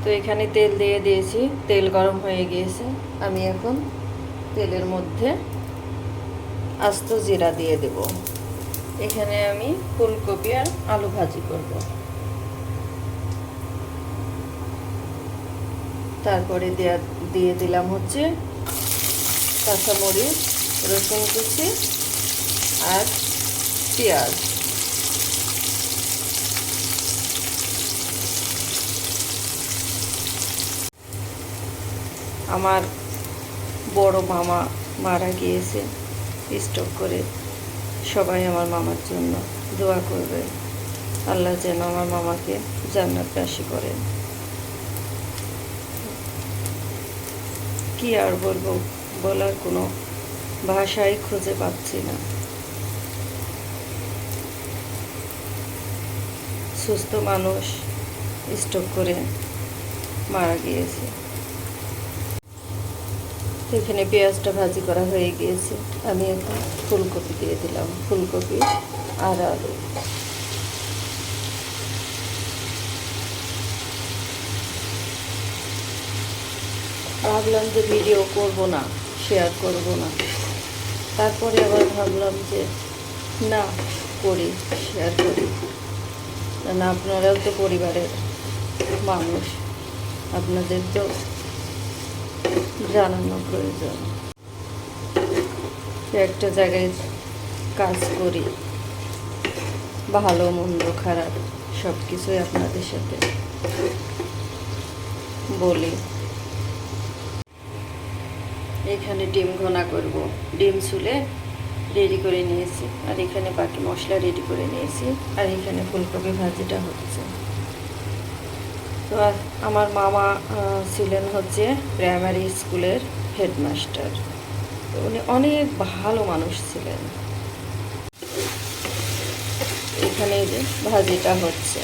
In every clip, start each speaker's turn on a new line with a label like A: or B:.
A: তো এখানে তেল দিয়ে দিয়েছি, তেল গরম হয়ে গিয়েছে। আমি এখন তেলের মধ্যে আস্ত জিরা দিয়ে দেব। এখানে আমি ফুলকপি আর আলু ভাজি করব। তারপরে দিয়ে দিলাম হচ্ছে কাঁচামরিচ, রসুন কুচি আর পেঁয়াজ। আমার বড় মামা মারা গিয়েছে স্ট্রোক করে। সবাই আমার মামার জন্য দোয়া করবে, আল্লাহ যেন আমার মামাকে জান্নাতবাসী করেন। কি আর বলবো, বলার কোনো ভাষাই খুঁজে পাচ্ছি না। সুস্থ মানুষ স্ট্রোক করে মারা গিয়েছে। এখানে পেঁয়াজটা ভাজি করা হয়ে গিয়েছে। আমি এখন ফুলকপি দিয়ে দিলাম, ফুলকপি আর আলু। ভাবলাম যে ভিডিও করব না, শেয়ার করব না, তারপরে আবার ভাবলাম যে না, করি, শেয়ার করি। না, আপনারাও তো পরিবারের মানুষ, আপনাদের তো জানানো প্রয়োজন। একটা জায়গায় কাজ করি, ভালো মন্দ খারাপ সব কিছুই আপনাদের সাথে বলি। এখানে ডিম ঘোনা করব, ডিম চুলে রেডি করে নিয়েছি, আর এখানে বাকি মশলা রেডি করে নিয়েছি, আর এখানে ফুলকপি ভাজিটা হচ্ছে। তো আমার মামা ছিলেন হচ্ছে প্রাইমারি স্কুলের হেডমাস্টার। তো উনি অনেক ভালো মানুষ ছিলেন। এখানে যে ভাজিটা হচ্ছে,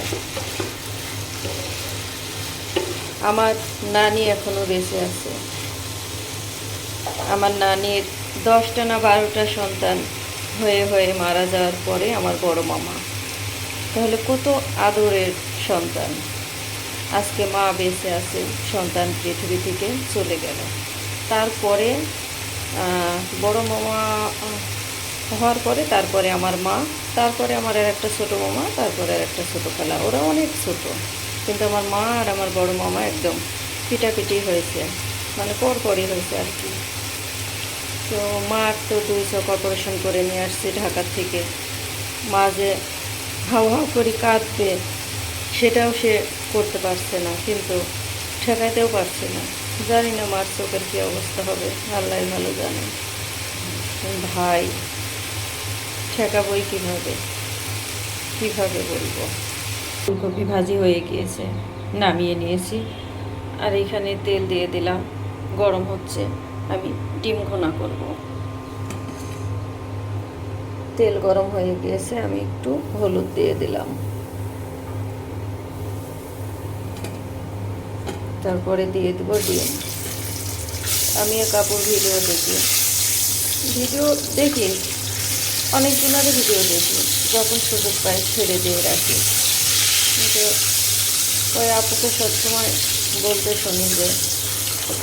A: আমার নানি এখনো বেঁচে আছে। আমার নানির 10টা না 12টা সন্তান হয়ে হয়ে মারা যাওয়ার পরে আমার বড় মামা, তাহলে কত আদরের সন্তান। আজকে মা বেঁচে আছে, সন্তান পৃথিবী থেকে চলে গেল। তারপরে বড় মামা হওয়ার পরে তারপরে আমার মা, তারপরে আমার আর একটা ছোটো মামা, তারপরে আর একটা ছোটো খালা। ওরা অনেক ছোট, কিন্তু আমার মা আর আমার বড় মামা একদম পিটাপিটি হয়েছে, মানে পরপরই হয়েছে আর কি। তো মার তো 2 চোখ অপারেশন করে নিয়ে আসছি ঢাকার থেকে। মা যে হাউ হাউ করে কাঁদবে সেটাও সে করতে পারছে না, কিন্তু ঠেকাইতেও পারছে না। জানি না মার চোখের কী অবস্থা হবে, আল্লাহ ভালো জানে। ভাই, ঠেকাবই কীভাবে, কীভাবে বলবো। ফুলকপি ভাজি হয়ে গিয়েছে, নামিয়ে নিয়েছি। আর এখানে তেল দিয়ে দিলাম, গরম হচ্ছে। আমি ডিম ঘোনা করব। তেল গরম হয়ে গিয়েছে, আমি একটু হলুদ দিয়ে দিলাম। তারপরে দিয়ে দেবো ডিম। আমি এক কাপড় ভিডিও দেখি, অনেকজনেরই ভিডিও দেখি, যখন সুযোগ পাই ছেড়ে দিয়ে রাখি। কিন্তু ওই আপুকে সবসময় বলতে শুনি যে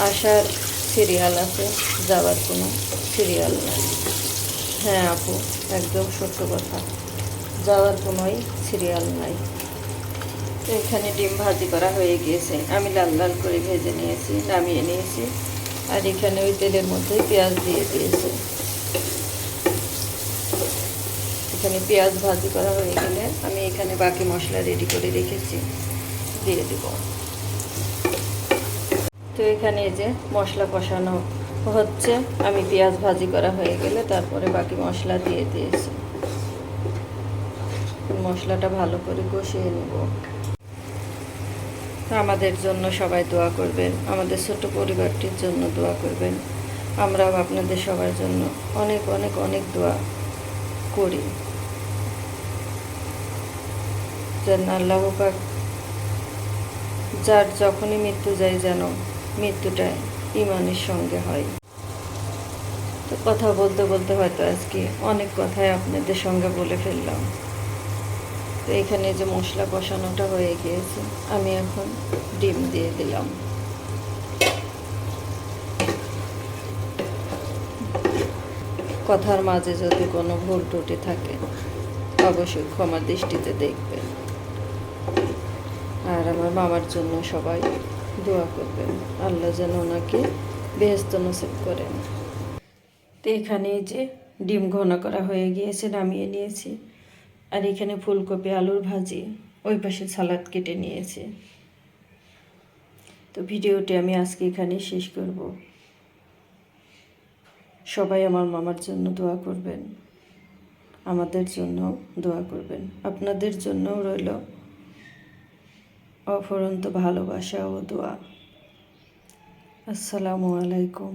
A: আসার সিরিয়াল আছে, যাওয়ার কোনো সিরিয়াল নাই। হ্যাঁ আপু, একদম সত্য কথা, যাওয়ার কোনোই সিরিয়াল নাই। এখানে ডিম ভাজি করা হয়ে গিয়েছে, আমি লাল লাল করে ভেজে নিয়েছি, নামিয়ে নিয়েছি। আর এখানে ওই তেলের মধ্যে পেঁয়াজ দিয়ে দিয়েছি। এখানে পেঁয়াজ ভাজি করা হয়ে গেলে আমি এখানে বাকি মশলা রেডি করে রেখেছি, দিয়ে দেব। তো এখানে এই যে মশলা কষানো হচ্ছে, আমি পেঁয়াজ ভাজি করা হয়ে গেলে তারপরে বাকি মশলা দিয়ে দিয়েছি। মশলাটা ভালো করে কষিয়ে নেব। আমাদের জন্য সবাই দোয়া করবেন, আমাদের ছোট পরিবারটির জন্য দোয়া করবেন। আমরাও আপনাদের সবার জন্য অনেক অনেক অনেক দোয়া করি, যেন আল্লাহ পাক যার যখনই মৃত্যু যায় যেন মৃত্যুটা ঈমানের সঙ্গে হয়। তো কথা বলতে বলতে হয়তো আজকে অনেক কথাই আপনাদের সঙ্গে বলে ফেললাম। তো এখানে যে মশলা কষানোটা হয়ে গিয়েছে, আমি এখন ডিম দিয়ে দিলাম। কথার মাঝে যদি কোনো ভুল ত্রুটি থাকে অবশ্যই ক্ষমার দৃষ্টিতে দেখবেন। আর আমার মামার জন্য সবাই দোয়া করবেন, আল্লাহ যেন ওনাকে বেহেশত নসিব করেন। তো এখানে যে ডিম ঘন করা হয়ে গিয়েছে, নামিয়ে নিয়েছি। আর এখানে ফুলকপি আলুর ভাজি, ওই পাশে সালাদ কেটে নিয়েছি। তো ভিডিওটি আমি আজকে এখানেই শেষ করব। সবাই আমার মামার জন্য দোয়া করবেন, আমাদের জন্য দোয়া করবেন। আপনাদের জন্যও রইল অফুরন্ত ভালোবাসা ও দোয়া। আসসালামু আলাইকুম।